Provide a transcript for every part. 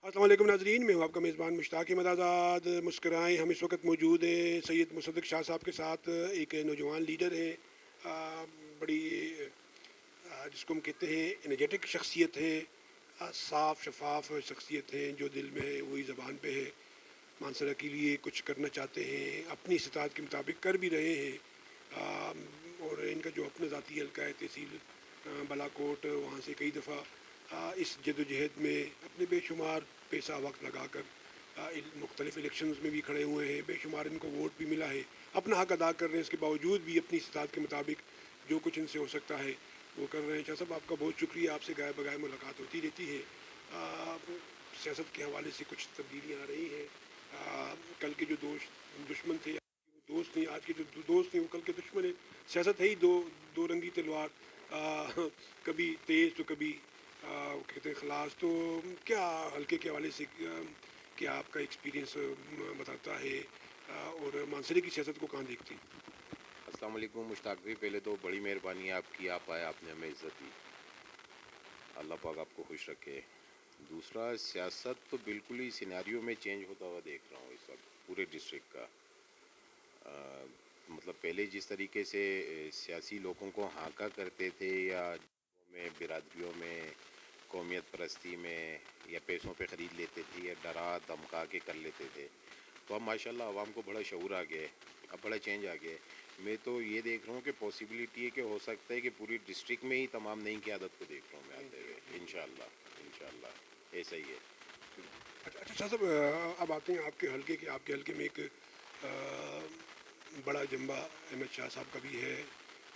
अस्सलाम वालेकुम नाज़रीन, मैं हूँ आपका मेज़बान मुश्ताक अहमद आज़ाद। मुस्कराएँ, हम इस वक्त मौजूद हैं सैयद मुसद्दिक़ शाह साहब के साथ। एक नौजवान लीडर हैं, बड़ी जिसको हम कहते हैं एनर्जेटिक शख्सियत है, साफ़ शफाफ शख्सियत हैं, जो दिल में है वही ज़बान पे है। मानसरा के लिए कुछ करना चाहते हैं, अपनी इस्तात के मुताबिक कर भी रहे हैं। और इनका जो अपना ज़ाती हल्का है तहसील बालाकोट, वहाँ से कई दफ़ा इस जदोजहद में अपने बेशुमार पैसा वक्त लगा कर मुख्तलिफ़ इलेक्शंस में भी खड़े हुए हैं, बेशुमार इनको वोट भी मिला है, अपना हक अदा कर रहे हैं। इसके बावजूद भी अपनी इस्तात के मुताबिक जो कुछ इनसे हो सकता है वो कर रहे हैं। शाह साहब, आपका बहुत शुक्रिया, आपसे गाय बगाए मुलाकात होती रहती है। सियासत के हवाले से कुछ तब्दीलियाँ आ रही हैं। कल के जो दुश्मन थे वो दोस्त नहीं, आज के जो दोस्त हैं वो कल के दुश्मन हैं। सियासत है ही दो रंगी तलवार, कभी तेज़ तो कभी कहते हैं खलास। तो क्या हल्के के हवाले से क्या आपका एक्सपीरियंस बताता है, और मानसरे की सियासत को कहाँ देखते हैं? अस्सलाम वालेकुम मुश्ताक भाई, पहले तो बड़ी मेहरबानी है आपकी, आप आए, आपने हमें इज़्ज़त दी। अल्लाह पाक आपको खुश रखे। दूसरा, सियासत तो बिल्कुल ही सिनेरियो में चेंज होता हुआ देख रहा हूँ इस वक्त पूरे डिस्ट्रिक्ट का। मतलब पहले जिस तरीके से सियासी लोगों को हाँका करते थे, या में बिरादरियों में कौमियत परस्ती में या पैसों पे ख़रीद लेते थे या डरा धमका के कर लेते थे, तो अब माशाल्लाह आवाम को बड़ा शऊर आ गया है, अब बड़ा चेंज आ गया है। मैं तो ये देख रहा हूँ कि पॉसिबिलिटी है कि हो सकता है कि पूरी डिस्ट्रिक्ट में ही तमाम नई क़यादत को देख रहा हूँ मैं आते हुए, इंशाअल्लाह ऐसा ही है। अच्छा अच्छा शाह साहब, अब आते हैं आपके हल्के में एक बड़ा जंबा अहमद शाह साहब का भी है,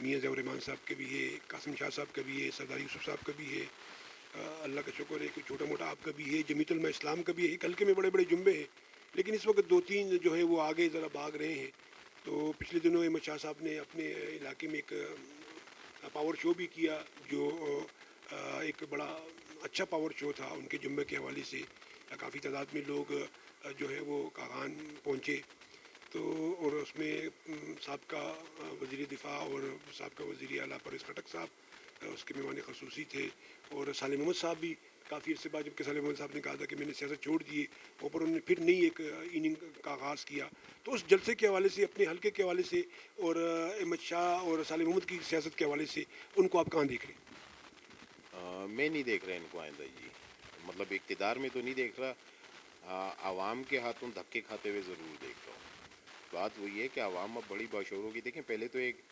मियाँ ज़फ़र रहमान साहब के भी है, कासिम शाह साहब का भी है, सरदार यूसुफ साहब का भी है। अल्लाह का शुक्र है कि छोटा मोटा आपका भी है, जमीयतुल उलमा इस्लाम का भी है। एक हल्के में बड़े बड़े जुम्बे हैं, लेकिन इस वक्त दो तीन जो है वो आगे ज़रा भाग रहे हैं। तो पिछले दिनों अहमद शाह साहब ने अपने इलाके में एक पावर शो भी किया, जो एक बड़ा अच्छा पावर शो था। उनके जुम्मे के हवाले से काफ़ी तादाद में लोग जो है वो कागान पहुँचे। तो और उसमें साबका वज़ीर दिफ़ा और साबका वज़ीर आला परवेज़ खटक साहब उसके मेहमान खसूसी थे, और साले मोहम्मद साहब भी काफ़ी अरसे बाद, जबकि साले मोहम्मद साहब ने कहा था कि मैंने सियासत छोड़ दी, ऊपर उन्होंने फिर नई एक इनिंग का आगाज़ किया। तो उस जलसे के हवाले से, अपने हल्के के हवाले से, और अहमद शाह और साले मोहम्मद की सियासत के हवाले से उनको आप कहाँ देख रहे हैं? मैं नहीं देख रहा इनको आइंदा जी, मतलब इक़्तिदार में तो नहीं देख रहा, आवाम के हाथों धक्के खाते हुए ज़रूर देख रहा हूँ। बात वही है कि आवाम अब बड़ी बाशऊर होगी। देखें, पहले तो एक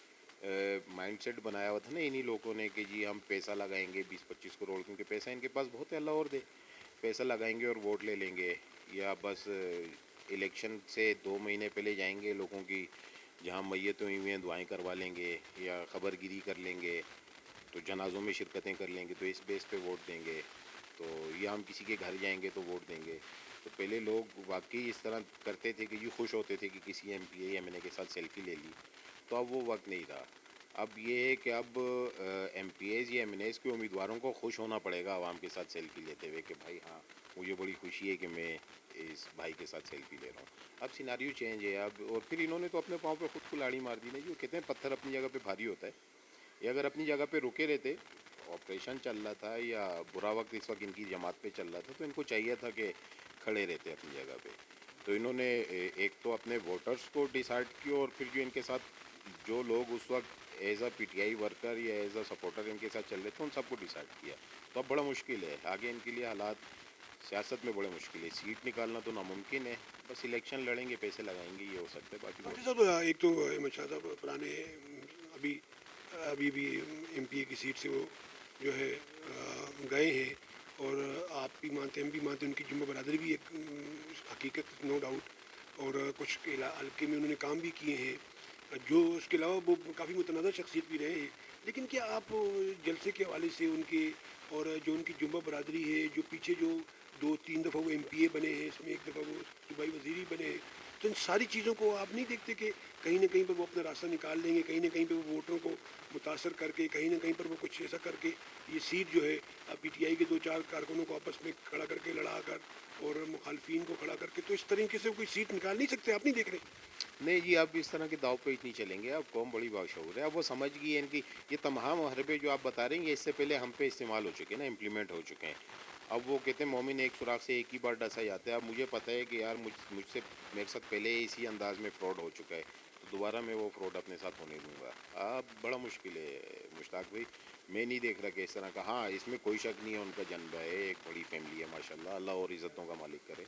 माइंडसेट बनाया हुआ था ना इन्हीं लोगों ने कि जी हम पैसा लगाएंगे 20-25 करोड़, क्योंकि पैसा इनके पास बहुत है, अल्लाह और दे, पैसा लगाएंगे और वोट ले लेंगे। या बस इलेक्शन से 2 महीने पहले जाएंगे लोगों की जहाँ मैयतें हुई हुई हैं दुआएं करवा लेंगे, या खबरगिरी कर लेंगे, तो जनाज़ों में शिरकतें कर लेंगे, तो इस बेस पे वोट देंगे। तो या हम किसी के घर जाएंगे तो वोट देंगे। तो पहले लोग वाकई इस तरह करते थे कि ये खुश होते थे कि किसी एमपीए या एमएनए के साथ सेल्फी ले ली। तो अब वो वक्त नहीं रहा। अब ये है कि अब एमपीएज या एमएनएज के उम्मीदवारों को खुश होना पड़ेगा आवाम के साथ सेल्फी लेते हुए कि भाई हाँ, मुझे बड़ी खुशी है कि मैं इस भाई के साथ सेल्फी ले रहा हूँ। अब सिनारियो चेंज है अब, और फिर इन्होंने तो अपने पाँव पे खुद कुल्हाड़ी मार दी ना, जो कहते हैं पत्थर अपनी जगह पे भारी होता है। ये अगर अपनी जगह पे रुके रहते, ऑपरेशन चल रहा था या बुरा वक्त इस वक्त इनकी जमात पे चल रहा था, तो इनको चाहिए था कि खड़े रहते अपनी जगह पे। तो इन्होंने एक तो अपने वोटर्स को डिसाइड किया, और फिर जो इनके साथ जो लोग उस वक्त एज अ पीटीआई वर्कर या एज अ सपोर्टर इनके साथ चल रहे थे, उन सबको डिसाइड किया। तो अब बड़ा मुश्किल है आगे इनके लिए हालात, सियासत में बड़े मुश्किल है। सीट निकालना तो नामुमकिन है, बस इलेक्शन लड़ेंगे, पैसे लगाएंगे, ये हो सकता है, बाकी अच्छा बहुत साहब, एक तो अहमद शाह साहब पुराने अभी अभी भी एमपीए की सीट से वो जो है गए हैं, और आप भी मानते हैं, हम भी मानते हैं, उनकी जुम्मा बरादरी भी एक हकीकत, नो डाउट। और कुछ के हल्के में उन्होंने काम भी किए हैं, जो उसके अलावा वो काफ़ी मुतनाज़ शख्सियत भी रहे हैं। लेकिन क्या आप जलसे के हवाले से उनके, और जो उनकी जुम्मा बरादरी है, जो पीछे जो दो तीन दफ़ा वो एमपीए बने हैं, इसमें एक दफ़ा वो सूबाई वज़ीर बने हैं, तो इन सारी चीज़ों को आप नहीं देखते कि कहीं ना कहीं पर वो अपना रास्ता निकाल लेंगे, कहीं ना कहीं पर वो वोटरों को मुतासर करके, कहीं ना कहीं पर वो कुछ ऐसा करके ये सीट जो है पीटीआई के दो चार कारकुनों को आपस में खड़ा करके लड़ा कर, और मुखालफिन को खड़ा करके, तो इस तरीके से वो कोई सीट निकाल नहीं सकते? आप नहीं देख रहे? नहीं जी, अब इस तरह के दाव पेच नहीं चलेंगे। अब कौम बड़ी बाशऊर है, अब वो समझ गई है इनकी, ये तमाम हरबे जो आप बता रहे हैं ये इससे पहले हम पे इस्तेमाल हो चुके हैं ना, इम्प्लीमेंट हो चुके हैं। اب وہ کہتے ہیں مومن ایک سوراخ سے ایک ہی بار ڈسا جاتا ہے. اب مجھے پتہ ہے کہ یار مجھ سے میرے ساتھ پہلے اسی انداز میں فراڈ ہو چکا ہے, تو دوبارہ میں وہ فراڈ اپنے ساتھ ہونے دوں گا. اب بڑا مشکل ہے مشتاق بھائی, میں نہیں دیکھ رہا کہ اس طرح کا. ہاں اس میں کوئی شک نہیں ہے, ان کا جنم ہے, ایک بڑی فیملی ہے ماشاء اللہ, اللہ اور عزتوں کا مالک کرے.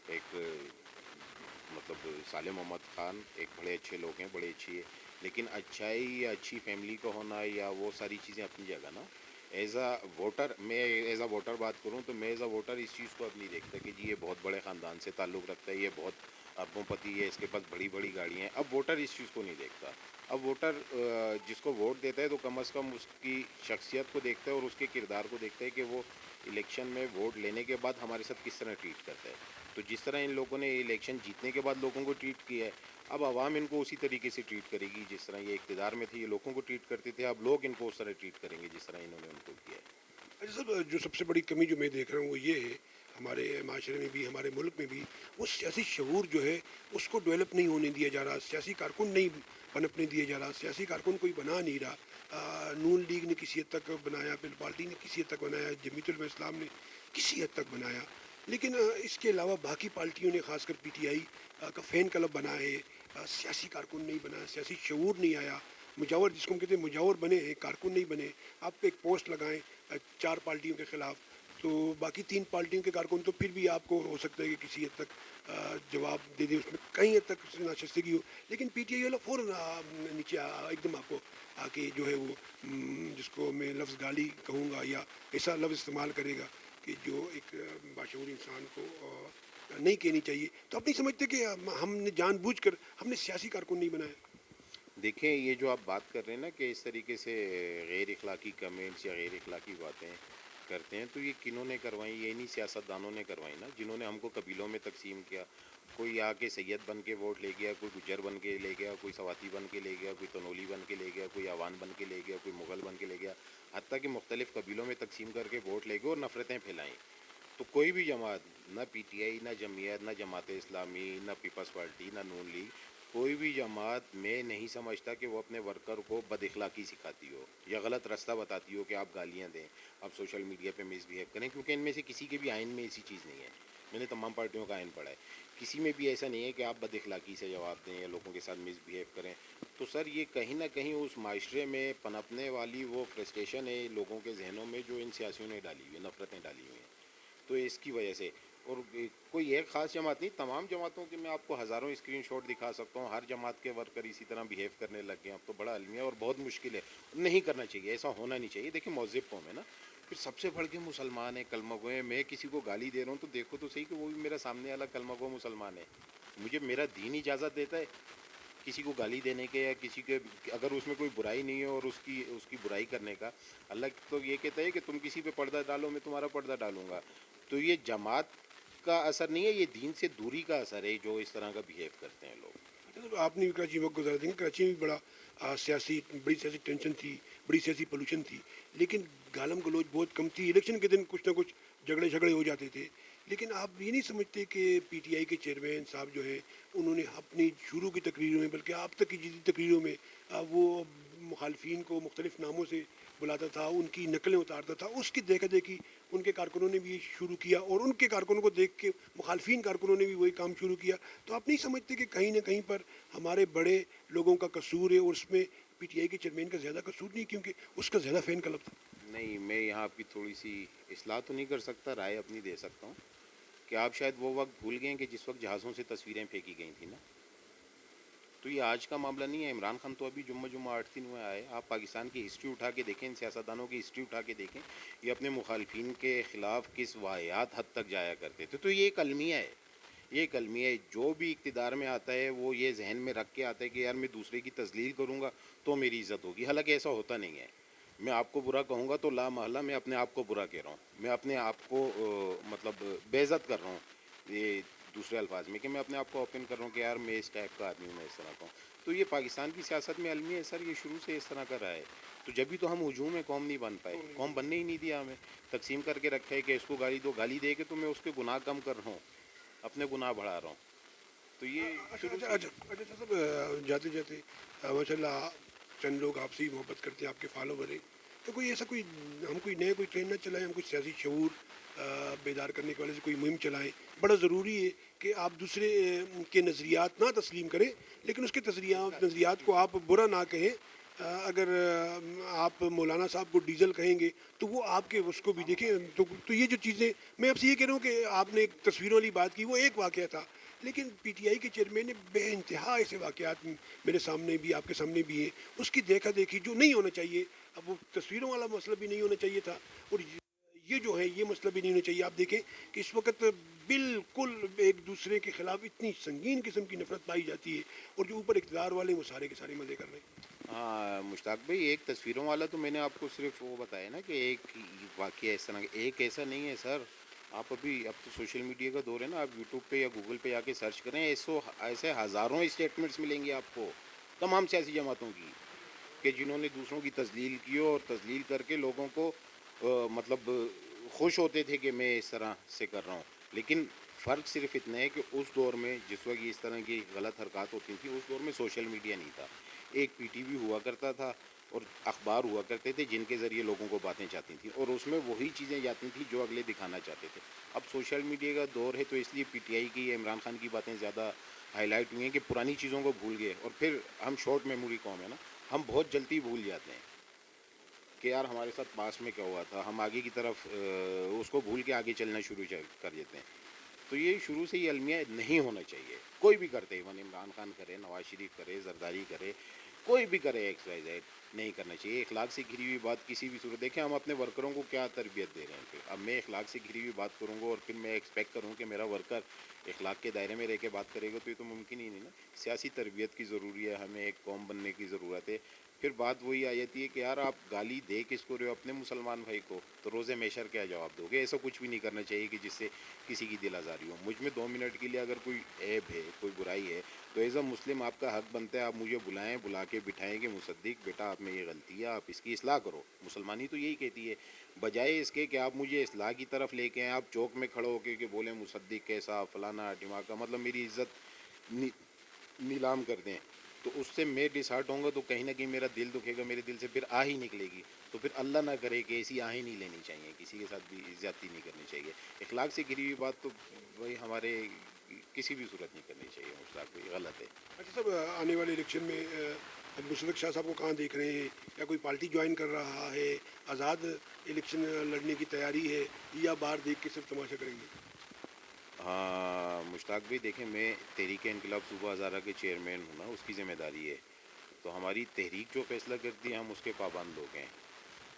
ایک مطلب سالم محمد خان ایک بڑے اچھے لوگ ہیں, بڑے اچھی ہے, لیکن اچھائی یا اچھی فیملی کا ہونا یا وہ ساری چیزیں اپنی جگہ نا. ایز اے ووٹر, میں ایز اے ووٹر بات کروں تو میں ایز اے ووٹر اس چیز کو اب نہیں دیکھتا کہ جی یہ بہت بڑے خاندان سے تعلق رکھتا ہے, یہ بہت اربوں پتی ہے, اس کے پاس بڑی بڑی گاڑیاں ہیں. اب ووٹر اس چیز کو نہیں دیکھتا. اب ووٹر جس کو ووٹ دیتا ہے تو کم از کم اس کی شخصیت کو دیکھتا ہے اور اس کے کردار کو دیکھتا ہے کہ وہ الیکشن میں ووٹ لینے کے بعد ہمارے ساتھ کس طرح ٹریٹ کرتا ہے. تو جس طرح ان لوگوں نے الیکشن جیتنے کے بعد لوگوں کو ٹریٹ کیا ہے, اب عوام ان کو اسی طریقے سے ٹریٹ کرے گی. جس طرح یہ اقتدار میں تھے یہ لوگوں کو ٹریٹ کرتے تھے, اب لوگ ان کو اس طرح ٹریٹ کریں گے جس طرح انہوں نے ان کو کیا ہے. اچھا صاحب, جو سب سے بڑی کمی جو میں دیکھ رہا ہوں وہ یہ ہے ہمارے معاشرے میں بھی, ہمارے ملک میں بھی, وہ سیاسی شعور جو ہے اس کو ڈیولپ نہیں ہونے دیا جا رہا, سیاسی کارکن نہیں پنپنے دیا جا رہا, سیاسی کارکن کوئی بنا نہیں رہا. نون لیگ نے کسی حد تک بنایا, پیپل پارٹی نے کسی حد تک بنایا, جمعیت علماء اسلام نے کسی حد تک بنایا, لیکن اس کے علاوہ باقی پارٹیوں نے خاص کر پی ٹی آئی کا فین کلب بنا ہے, سیاسی کارکن نہیں بنا, سیاسی شعور نہیں آیا. مجاور جس کو ہم کہتے ہیں مجاور بنے ہیں, کارکن نہیں بنے. آپ ایک پوسٹ لگائیں 4 پارٹیوں کے خلاف, تو باقی 3 پارٹیوں کے کارکن تو پھر بھی آپ کو ہو سکتا ہے کہ کسی حد تک جواب دے دیں, اس میں کہیں حد تک ناشستگی ہو. لیکن پی ٹی آئی والا فوراً نیچے ایک دم آپ کو آ کے جو ہے وہ جس کو میں لفظ گالی کہوں گا یا ایسا لفظ استعمال کرے گا کہ جو ایک باشعور انسان کو نہیں کہنی چاہیے. تو آپ نہیں سمجھتے کہ ہم نے جان بوجھ کر ہم نے سیاسی کارکن نہیں بنایا؟ دیکھیں یہ جو آپ بات کر رہے ہیں نا کہ اس طریقے سے غیر اخلاقی کمنٹس یا غیر اخلاقی باتیں کرتے ہیں, تو یہ کنہوں نے کروائیں؟ یہ نہیں سیاست دانوں نے کروائی نا, جنہوں نے ہم کو قبیلوں میں تقسیم کیا. کوئی آ کے سید بن کے ووٹ لے گیا, کوئی گجر بن کے لے گیا, کوئی سواتی بن کے لے گیا, کوئی تنولی بن کے لے گیا, کوئی آوان بن کے لے گیا, کوئی مغل بن کے لے گیا, حتیٰ کہ مختلف قبیلوں میں تقسیم کر کے ووٹ لے گئے اور نفرتیں پھیلائیں. تو کوئی بھی جماعت, نہ پی ٹی آئی, نہ جمعیت, نہ جماعت اسلامی, نہ پیپلز پارٹی, نہ نون لیگ, کوئی بھی جماعت میں نہیں سمجھتا کہ وہ اپنے ورکر کو بد اخلاقی سکھاتی ہو یا غلط راستہ بتاتی ہو کہ آپ گالیاں دیں, آپ سوشل میڈیا پہ مس بیہیو کریں, کیونکہ ان میں سے کسی کے بھی آئین میں ایسی چیز نہیں ہے. میں نے تمام پارٹیوں کا آئین پڑھا ہے, کسی میں بھی ایسا نہیں ہے کہ آپ بد اخلاقی سے جواب دیں یا لوگوں کے ساتھ مس بیہیو کریں. تو سر یہ کہیں نہ کہیں اس معاشرے میں پنپنے والی وہ فرسٹریشن ہے لوگوں کے ذہنوں میں جو ان سیاسیوں نے ڈالی ہوئی ہے, نفرتیں ڈالی ہوئی ہیں. تو اس کی وجہ سے, اور کوئی ایک خاص جماعت نہیں, تمام جماعتوں کے میں آپ کو ہزاروں اسکرین شاٹ دکھا سکتا ہوں. ہر جماعت کے ورکر اسی طرح بیہیو کرنے لگ گئے. اب تو بڑا المیہ اور بہت مشکل ہے, نہیں کرنا چاہیے, ایسا ہونا نہیں چاہیے. دیکھیں مہذب قوم ہے نا, پھر سب سے بڑھ کے مسلمان ہیں, کلمہ گو ہیں. میں کسی کو گالی دے رہا ہوں تو دیکھو تو صحیح کہ وہ بھی میرا سامنے والا کلمہ گو مسلمان ہے. مجھے میرا دین اجازت دیتا ہے کسی کو گالی دینے کے یا کسی کے, اگر اس میں کوئی برائی نہیں ہے اور اس کی برائی کرنے کا. اللہ تو یہ کہتا ہے کہ تم کسی پہ پردہ ڈالو, میں تمہارا پردہ ڈالوں گا. تو یہ جماعت کا اثر نہیں ہے, یہ دین سے دوری کا اثر ہے جو اس طرح کا بیہیو کرتے ہیں لوگ. آپ نے بھی کراچی وقت گزارا تھا, کراچی میں بھی بڑا بڑی سیاسی ٹینشن تھی, بڑی سیاسی پولوشن تھی, لیکن گالم گلوچ بہت کم تھی. الیکشن کے دن کچھ نہ کچھ جھگڑے ہو جاتے تھے. لیکن آپ یہ نہیں سمجھتے کہ پی ٹی آئی کے چیئرمین صاحب جو ہیں انہوں نے اپنی شروع کی تقریروں میں, بلکہ آپ تک کی جدید تقریروں میں وہ مخالفین کو مختلف ناموں سے بلاتا تھا, ان کی نقلیں اتارتا تھا. اس کی دیکھا دیکھی ان کے کارکنوں نے بھی شروع کیا, اور ان کے کارکنوں کو دیکھ کے مخالفین کارکنوں نے بھی وہی کام شروع کیا. تو آپ نہیں سمجھتے کہ کہیں نہ کہیں پر ہمارے بڑے لوگوں کا قصور ہے, اور اس میں پی ٹی آئی کے چیئرمین کا زیادہ قصور نہیں, کیونکہ اس کا زیادہ فین کلب تھا. نہیں, میں یہاں آپ کی تھوڑی سی اصلاح تو نہیں کر سکتا, رائے اپنی دے سکتا ہوں کہ آپ شاید وہ وقت بھول گئے کہ جس وقت جہازوں سے تصویریں پھینکی گئی تھیں نا. تو یہ آج کا معاملہ نہیں ہے. عمران خان تو ابھی جمعہ 8 دن ہوئے آئے. آپ پاکستان کی ہسٹری اٹھا کے دیکھیں, ان سیاستدانوں کی ہسٹری اٹھا کے دیکھیں, یہ اپنے مخالفین کے خلاف کس واحد حد تک جایا کرتے تھے. تو یہ ایک المیہ ہے, یہ ایک المیہ ہے. جو بھی اقتدار میں آتا ہے وہ یہ ذہن میں رکھ کے آتا ہے کہ یار میں دوسرے کی تذلیل کروں گا تو میری عزت ہوگی. حالانکہ ایسا ہوتا نہیں ہے. میں آپ کو برا کہوں گا تو لا محالہ میں اپنے آپ کو برا کہہ رہا ہوں, میں اپنے آپ کو مطلب بے عزت کر رہا ہوں. یہ دوسرے الفاظ میں کہ میں اپنے آپ کو اوپن کر رہا ہوں کہ یار میں اس ٹائپ کا آدمی ہوں, میں اس طرح کا ہوں. تو یہ پاکستان کی سیاست میں المیہ ہے سر, یہ شروع سے اس طرح کا رہا ہے. تو جبھی تو ہم ہجوم میں قوم نہیں بن پائے, قوم بننے ہی نہیں دیا ہمیں. تقسیم کر کے رکھا ہے کہ اس کو گالی دو, گالی دے کے تو میں اس کے گناہ کم کر رہا ہوں, اپنے گناہ بڑھا رہا ہوں. تو یہ شروع سے اچھا صاحب, جاتے جاتے ماشاء اللہ چند لوگ آپ سے ہی محبت کرتے ہیں, آپ کے فالوور ہیں, तो कोई ऐसा कोई हम कोई नया कोई ट्रेंड ना चलाएं, हम कोई सियासी शऊर बेदार करने के वाले से कोई मुहिम चलाएं। बड़ा ज़रूरी है कि आप दूसरे के नज़रियात ना तस्लीम करें, लेकिन उसके नज़रियात को आप बुरा ना कहें। अगर आप मौलाना साहब को डीजल कहेंगे तो वो आपके उसको भी देखें। तो ये जो चीज़ें मैं आपसे ये कह रहा हूँ कि आपने एक तस्वीरों वाली बात की, वो एक वाक़या था, लेकिन पीटीआई के चेयरमैन ने बेइंतहा ऐसे वाक़यात मेरे सामने भी आपके सामने भी हैं, उसकी देखा देखी जो नहीं होना चाहिए। अब वो तस्वीरों वाला मसला भी नहीं होना चाहिए था, और ये जो है ये मसला भी नहीं होना चाहिए। आप देखें कि इस वक्त बिल्कुल एक दूसरे के खिलाफ इतनी संगीन किस्म की नफरत पाई जाती है, और जो ऊपर इक़्तिदार वाले हैं वो सारे के सारे मज़े कर रहे हैं। हाँ मुश्ताक भाई, एक तस्वीरों वाला तो मैंने आपको सिर्फ वो बताया ना कि एक वाक़या इस तरह एक ऐसा नहीं है सर। आप अभी अब तो सोशल मीडिया का दौर है ना, आप यूट्यूब पे या गूगल पे जाके सर्च करें, ऐसे हज़ारों स्टेटमेंट्स मिलेंगे आपको तमाम सियासी जमातों की, कि जिन्होंने दूसरों की तजलील की और तजलील करके लोगों को मतलब खुश होते थे कि मैं इस तरह से कर रहा हूँ। लेकिन फ़र्क सिर्फ इतना है कि उस दौर में जिस वक्त इस तरह की गलत हरकत होती थी, उस दौर में सोशल मीडिया नहीं था। एक पीटीवी हुआ करता था और अखबार हुआ करते थे जिनके ज़रिए लोगों को बातें जाती थी, और उसमें वही चीज़ें जाती थी जो अगले दिखाना चाहते थे। अब सोशल मीडिया का दौर है, तो इसलिए पीटीआई की या इमरान खान की बातें ज़्यादा हाईलाइट हुई हैं कि पुरानी चीज़ों को भूल गए। और फिर हम शॉर्ट मेमोरी कौम है ना, हम बहुत जल्दी भूल जाते हैं कि यार हमारे साथ पास में क्या हुआ था, हम आगे की तरफ उसको भूल के आगे चलना कर देते हैं। तो ये शुरू से ही अलमिया नहीं होना चाहिए। कोई भी करते, इवन इमरान खान करे, नवाज शरीफ करे, जरदारी करे, कोई भी करे, एक्स वाई जेड, नहीं करना चाहिए। इखलाक से घिरी हुई बात किसी भी सूरत, देखें हम अपने वर्करों को क्या तरबियत दे रहे हैं। फिर अब मैं इखलाक से घिरी हुई बात करूँगा और फिर मैं एक्सपेक्ट करूँ कि मेरा वर्कर इखलाक के दायरे में रह के बात करेगा, तो ये तो मुमकिन ही नहीं ना। सियासी तरबियत की ज़रूरी है, हमें एक कौम बनने की ज़रूरत है। फिर बात वही आ जाती है कि यार आप गाली दे किसको रहे हो, अपने मुसलमान भाई को, तो रोज़े मेशर क्या जवाब दोगे। ऐसा कुछ भी नहीं करना चाहिए कि जिससे किसी की दिल आज़ारी हो। मुझ में 2 मिनट के लिए अगर कोई ऐब है, कोई बुराई है, तो एज़ अ मुस्लिम आपका हक बनता है, आप मुझे बुलाएं, बुला के बिठाएं कि मुसद्दिक बेटा आप में ये गलती है, आप इसकी इस्लाह करो। मुसलमानी तो यही कहती है, बजाय इसके कि आप मुझे इस्लाह की तरफ लेके आएँ, आप चौक में खड़े होकर के बोलें मुसद्दिक कैसा फलाना ढिमाका, मतलब मेरी इज़्ज़त नीलाम कर दें, तो उससे मैं डिसहार्ट होऊंगा, तो कहीं ना कहीं मेरा दिल दुखेगा, मेरे दिल से फिर आ ही निकलेगी। तो फिर अल्लाह ना करे कि ऐसी आह ही नहीं लेनी चाहिए, किसी के साथ भी ज्यादती नहीं करनी चाहिए। इखलाक से गिरी हुई बात तो वही हमारे किसी भी सूरत नहीं करनी चाहिए मुश्ताक भाई, गलत है। अच्छा साहब, आने वाले इलेक्शन में मुशर्रफ शाह साहब को कहाँ देख रहे हैं, या कोई पार्टी ज्वाइन कर रहा है, आज़ाद इलेक्शन लड़ने की तैयारी है, या बाहर देख के सिर्फ तमाशा करेंगे? हाँ मुश्ताक भाई, देखें मैं तहरीक इनकलाब सूबा हज़ारा के चेयरमैन हूँ ना, उसकी ज़िम्मेदारी है। तो हमारी तहरीक जो फ़ैसला करती है हम उसके पाबंद लोग हैं।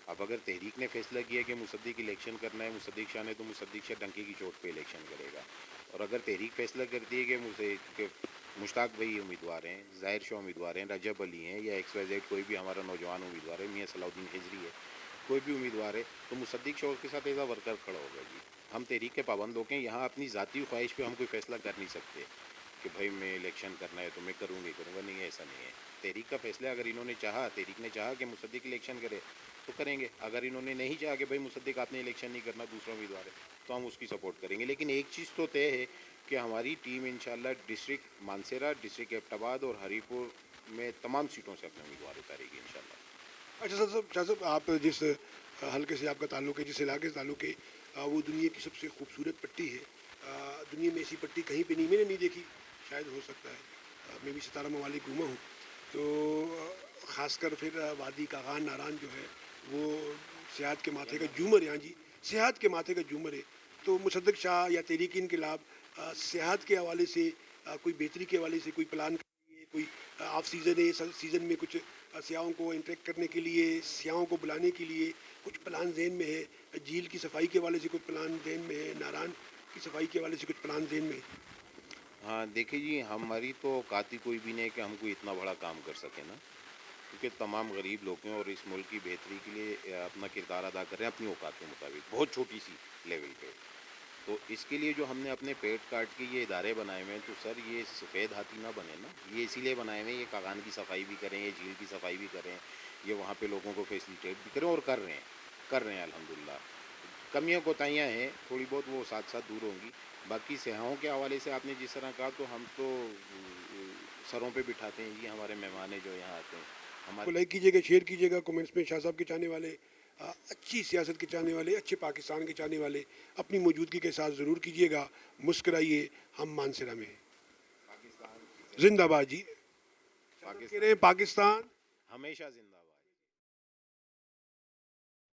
अब अगर तहरीक ने फैसला किया कि मुसद्दिक इलेक्शन करना है, मुसद्दिक शाह ने, तो मुसद्दिक शाह डंके की चोट पे इलेक्शन करेगा। और अगर तहरीक फैसला करती है कि मुझे कि मुश्ताक भाई उम्मीदवार हैं, ज़ाहिर शाह उम्मीदवार हैं, रजब अली हैं, या एक्स वाई जेड कोई भी हमारा नौजवान उम्मीदवार है, मियाँ सलाउद्दीन हिजरी है, कोई भी उम्मीदवार है, तो मुसद्दिक शाह उसके साथ एज आ वर्कर खड़ा होगा जी। हम तहरीक के पाबंद लोग हैं, यहाँ अपनी ज़ाती ख्वाहिश पे हम कोई फ़ैसला कर नहीं सकते कि भाई मैं इलेक्शन करना है तो मैं करूँगी करूँगा, नहीं है, ऐसा नहीं है। तहरीक का फैसला अगर इन्होंने चाहा, तहरीक ने चाहा कि मुसद्दिक इलेक्शन करे तो करेंगे। अगर इन्होंने नहीं चाहा कि भाई मुसद्दिक आपने इलेक्शन नहीं करना, दूसरा उम्मीदवार है, तो हम उसकी सपोर्ट करेंगे। लेकिन एक चीज़ तो तय है कि हमारी टीम इंशाल्लाह डिस्ट्रिक्ट मानसेरा, डिस्ट्रिक्ट एबटाबाद और हरीपुर में तमाम सीटों से अपने उम्मीदवार उतारेगी इंशाल्लाह। अच्छा सर, साहब शाह साहब, आप जिस हल्के से आपका ताल्लुक़ है, जिस इलाके से ताल्लुक़ है, वो दुनिया की सबसे खूबसूरत पट्टी है। दुनिया में ऐसी पट्टी कहीं पे नहीं, मैंने नहीं देखी, शायद हो सकता है। मैं भी 17 ममालिक घूमा हूँ, तो ख़ासकर फिर वादी कागान नारान जो है वो सियाहत के माथे का झूमर है। हाँ जी, सियाहत के माथे का झूमर है। तो मुसद्दिक शाह या तहरीक इनकलाब सियाहत के हवाले से कोई बेहतरी के हवाले से कोई प्लान, कोई ऑफ सीज़न है, सीज़न में कुछ सियाहों को इंटरेक्ट करने के लिए, सियाहों को बुलाने के लिए कुछ प्लान ज़हन में है? झील की सफाई के हवाले से कुछ प्लान ज़हन में है? नारायण की सफाई के हवाले से कुछ प्लान ज़हन में है? हाँ देखिए जी, हमारी तो औकात ही कोई भी नहीं है कि हम कोई इतना बड़ा काम कर सकें ना, क्योंकि तमाम गरीब लोग हैं और इस मुल्क की बेहतरी के लिए अपना किरदार अदा कर रहे हैं अपनी औकात के मुताबिक, बहुत छोटी सी लेवल पे। तो इसके लिए जो हमने अपने पेट काट के ये इदारे बनाए हुए हैं, तो सर ये सफ़ेद हाथी ना बने ना, ये इसीलिए बनाए हुए हैं, ये कागान की सफाई भी करें, ये झील की सफाई भी करें, ये वहाँ पे लोगों को फैसिलिटेट भी करें, और कर रहे हैं अल्हम्दुलिल्लाह। कमियाँ कोताहियाँ हैं थोड़ी बहुत, वो साथ साथ दूर होंगी। बाकी सियाहों के हवाले से आपने जिस तरह कहा, तो हम तो सरों पे बिठाते हैं जी हमारे मेहमान जो यहाँ आते हैं को हमारे। लाइक कीजिएगा, शेयर कीजिएगा, कमेंट्स में शाह साहब के चाहने वाले اچھی سیاست کے چاہنے والے، اچھے پاکستان کے چاہنے والے اپنی موجودگی کے ساتھ ضرور کیجیے گا. مسکرائیے، ہم مانسرا میں ہیں. زندہ باد جی. کہہ رہے ہیں پاکستان ہمیشہ زندہ باد.